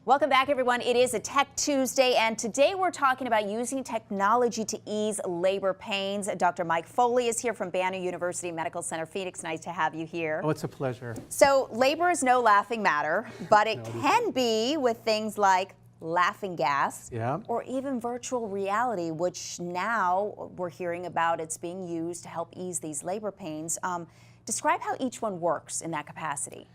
Welcome back, everyone. It is a Tech Tuesday, and today we're talking about using technology to ease labor pains. Dr. Mike Foley is here from Banner University Medical Center, Phoenix. Nice to have you here. Oh, it's a pleasure. So labor is no laughing matter, but it can be with things like laughing gas, or even virtual reality, which now we're hearing about it's being used to help ease these labor pains. Describe how each one works in that capacity.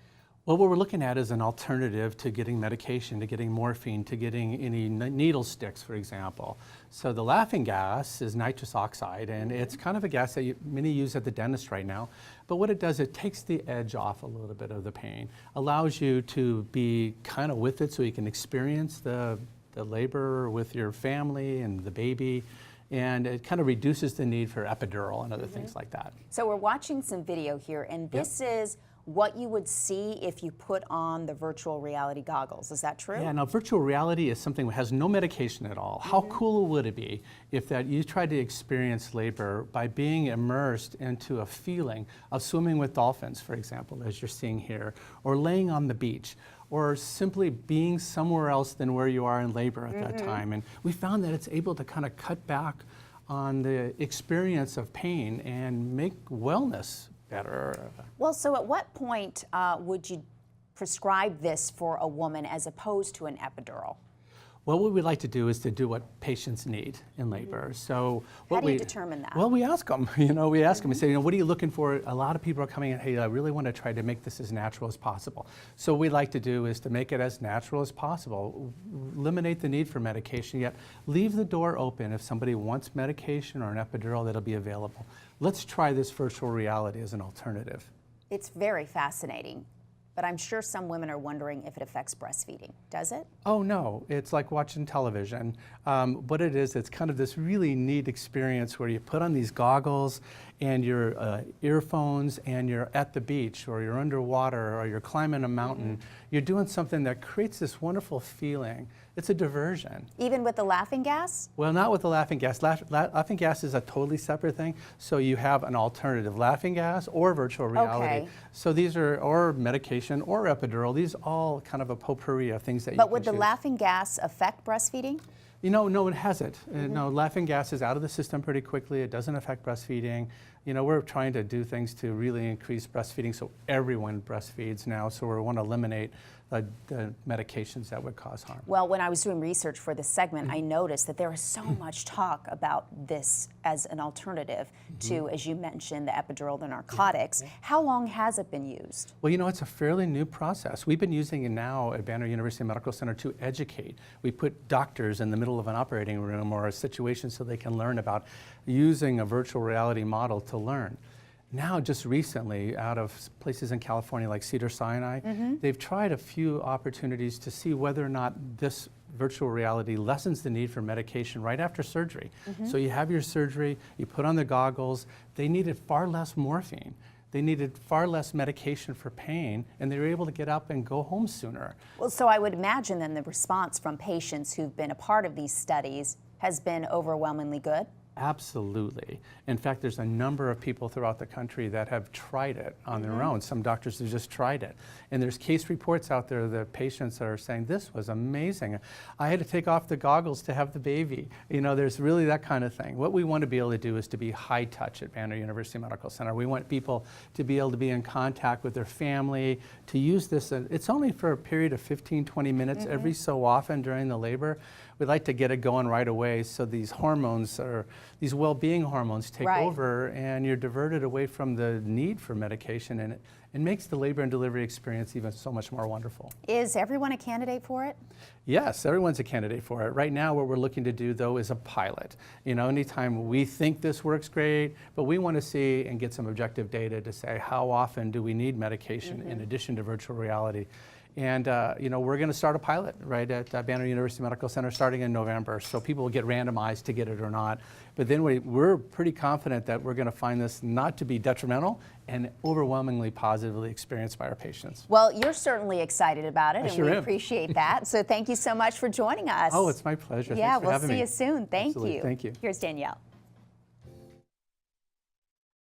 Well, what we're looking at is an alternative to getting medication, to getting morphine, to getting any needle sticks, for example. So the laughing gas is nitrous oxide, and it's kind of a gas that many use at the dentist right now. But what it does, it takes the edge off a little bit of the pain, allows you to be kind of with it so you can experience the labor with your family and the baby. And it kind of reduces the need for epidural and other things like that. So we're watching some video here, and this is what you would see if you put on the virtual reality goggles. Is that true? Yeah, now virtual reality is something that has no medication at all. How cool would it be if that you tried to experience labor by being immersed into a feeling of swimming with dolphins, for example, as you're seeing here, or laying on the beach, or simply being somewhere else than where you are in labor at that time. And we found that it's able to kind of cut back on the experience of pain and make wellness better. Well, so at what point would you prescribe this for a woman as opposed to an epidural? Well, what we like to do is to do what patients need in labor. So how do you determine that? Well, we ask them. We ask them and say, what are you looking for? A lot of people are coming in, hey, I really want to try to make this as natural as possible. So what we like to do is to make it as natural as possible, eliminate the need for medication, yet leave the door open if somebody wants medication or an epidural that'll be available. Let's try this virtual reality as an alternative. It's very fascinating. But I'm sure some women are wondering if it affects breastfeeding. Does it? Oh, no. It's like watching television. What it is, it's kind of this really neat experience where you put on these goggles and your earphones and you're at the beach or you're underwater or you're climbing a mountain. You're doing something that creates this wonderful feeling. It's a diversion. Even with the laughing gas? Well, not with the laughing gas. Laughing gas is a totally separate thing. So you have an alternative, laughing gas or virtual reality. So these are, or medication or epidural. These are all kind of a potpourri of things that you can choose. But would the laughing gas affect breastfeeding? No, it hasn't. No, laughing gas is out of the system pretty quickly. It doesn't affect breastfeeding. We're trying to do things to really increase breastfeeding so everyone breastfeeds now. So we want to eliminate the medications that would cause harm. Well, when I was doing research for this segment, I noticed that there is so much talk about this as an alternative to, as you mentioned, the epidural, the narcotics. How long has it been used? Well, it's a fairly new process. We've been using it now at Banner University Medical Center to educate. We put doctors in the middle of an operating room or a situation so they can learn about using a virtual reality model to learn. Now, just recently, out of places in California like Cedars-Sinai, they've tried a few opportunities to see whether or not this virtual reality lessens the need for medication right after surgery. So you have your surgery, you put on the goggles, they needed far less morphine. They needed far less medication for pain, and they were able to get up and go home sooner. Well, so I would imagine then the response from patients who've been a part of these studies has been overwhelmingly good? Absolutely. In fact, there's a number of people throughout the country that have tried it on their own. Some doctors have just tried it. And there's case reports out there that patients are saying, this was amazing. I had to take off the goggles to have the baby. There's really that kind of thing. What we want to be able to do is to be high touch at Banner University Medical Center. We want people to be able to be in contact with their family, to use this. It's only for a period of 15, 20 minutes every so often during the labor. We'd like to get it going right away so these hormones, or these well-being hormones, take over and you're diverted away from the need for medication, and it makes the labor and delivery experience even so much more wonderful. Is everyone a candidate for it? Yes, everyone's a candidate for it. Right now, what we're looking to do, though, is a pilot. Anytime we think this works great, but we want to see and get some objective data to say how often do we need medication in addition to virtual reality. And we're going to start a pilot right at Banner University Medical Center starting in November. So people will get randomized to get it or not. But then we're pretty confident that we're going to find this not to be detrimental and overwhelmingly positively experienced by our patients. Well, you're certainly excited about it, and we appreciate that. So thank you so much for joining us. Oh, it's my pleasure. Yeah, Thanks for we'll having see me. you soon. Thank Absolutely. you. Thank you. Here's Danielle.